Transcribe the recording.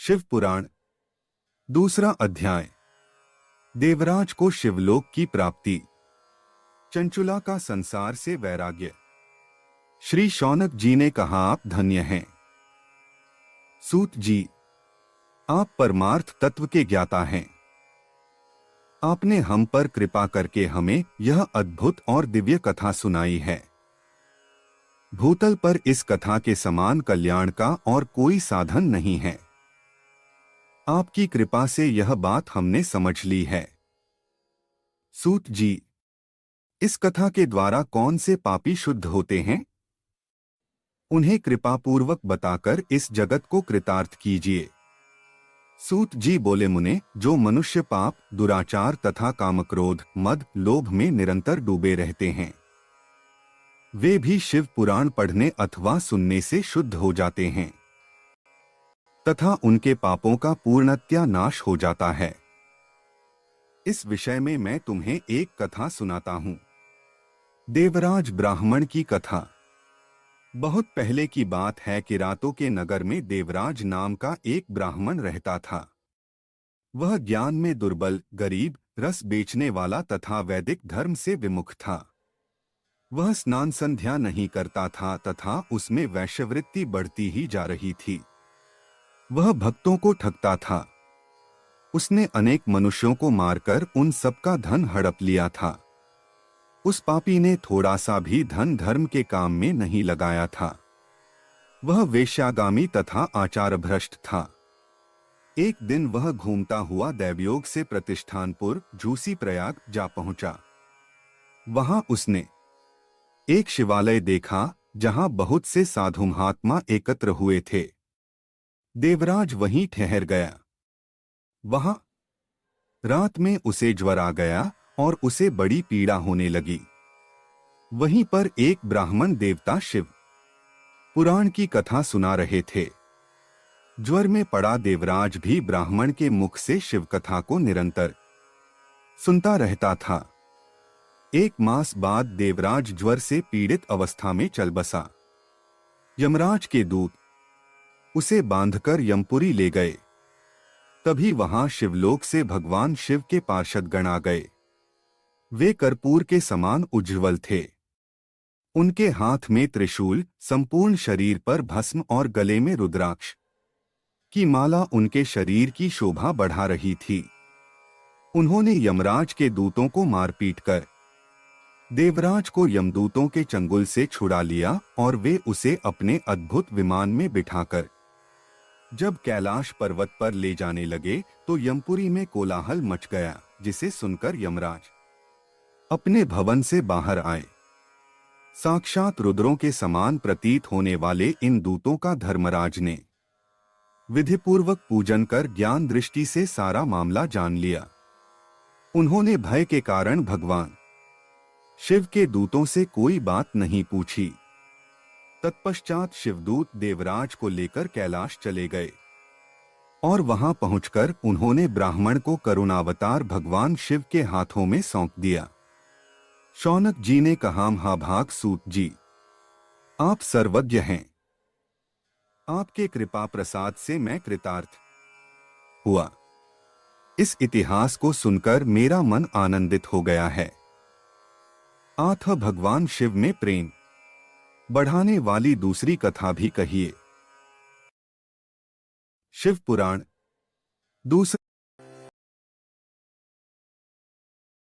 शिव पुराण दूसरा अध्याय। देवराज को शिवलोक की प्राप्ति। चंचुला का संसार से वैराग्य। श्री शौनक जी ने कहा, आप धन्य हैं सूत जी, आप परमार्थ तत्व के ज्ञाता हैं। आपने हम पर कृपा करके हमें यह अद्भुत और दिव्य कथा सुनाई है। भूतल पर इस कथा के समान कल्याण का और कोई साधन नहीं है। आपकी कृपा से यह बात हमने समझ ली है। सूत जी, इस कथा के द्वारा कौन से पापी शुद्ध होते हैं? उन्हें कृपापूर्वक बताकर इस जगत को कृतार्थ कीजिए। सूत जी बोले, मुने, जो मनुष्य पाप, दुराचार तथा कामक्रोध, मद, लोभ में निरंतर डूबे रहते हैं, वे भी शिव पुराण पढ़ने अथवा सुनने से शुद्ध हो जाते हैं तथा उनके पापों का पूर्णतया नाश हो जाता है। इस विषय में मैं तुम्हें एक कथा सुनाता हूं। देवराज ब्राह्मण की कथा। बहुत पहले की बात है कि रातों के नगर में देवराज नाम का एक ब्राह्मण रहता था। वह ज्ञान में दुर्बल, गरीब, रस बेचने वाला तथा वैदिक धर्म से विमुख था। वह स्नान संध्या नहीं करता था तथा उसमें वैश्यवृत्ति बढ़ती ही जा रही थी। वह भक्तों को ठगता था। उसने अनेक मनुष्यों को मारकर उन सबका धन हड़प लिया था। उस पापी ने थोड़ा सा भी धन धर्म के काम में नहीं लगाया था। वह वेश्यागामी तथा आचार भ्रष्ट था। एक दिन वह घूमता हुआ दैवयोग से प्रतिष्ठानपुर झूसी प्रयाग जा पहुंचा। वहां उसने एक शिवालय देखा जहां बहुत से साधु महात्मा एकत्र हुए थे। देवराज वहीं ठहर गया। वहां रात में उसे ज्वर आ गया और उसे बड़ी पीड़ा होने लगी। वहीं पर एक ब्राह्मण देवता शिव पुराण की कथा सुना रहे थे। ज्वर में पड़ा देवराज भी ब्राह्मण के मुख से शिव कथा को निरंतर सुनता रहता था। एक मास बाद देवराज ज्वर से पीड़ित अवस्था में चल बसा। यमराज के दूत उसे बांधकर यमपुरी ले गए। तभी वहां शिवलोक से भगवान शिव के पार्षद गण आ गए। वे कर्पूर के समान उज्ज्वल थे। उनके हाथ में त्रिशूल, संपूर्ण शरीर पर भस्म और गले में रुद्राक्ष की माला उनके शरीर की शोभा बढ़ा रही थी। उन्होंने यमराज के दूतों को मारपीट कर देवराज को यमदूतों के चंगुल से छुड़ा लिया और वे उसे अपने अद्भुत विमान में बिठाकर जब कैलाश पर्वत पर ले जाने लगे तो यमपुरी में कोलाहल मच गया, जिसे सुनकर यमराज अपने भवन से बाहर आए। साक्षात रुद्रों के समान प्रतीत होने वाले इन दूतों का धर्मराज ने विधिपूर्वक पूजन कर ज्ञान दृष्टि से सारा मामला जान लिया। उन्होंने भय के कारण भगवान शिव के दूतों से कोई बात नहीं पूछी। तत्पश्चात शिवदूत देवराज को लेकर कैलाश चले गए और वहां पहुंचकर उन्होंने ब्राह्मण को करुणावतार भगवान शिव के हाथों में सौंप दिया। शौनक जी ने कहा, महाभाग सूत जी, आप सर्वज्ञ हैं। आपके कृपा प्रसाद से मैं कृतार्थ हुआ। इस इतिहास को सुनकर मेरा मन आनंदित हो गया है। आथ भगवान शिव में प्रेम बढ़ाने वाली दूसरी कथा भी कहिए। शिव पुराण दूसरा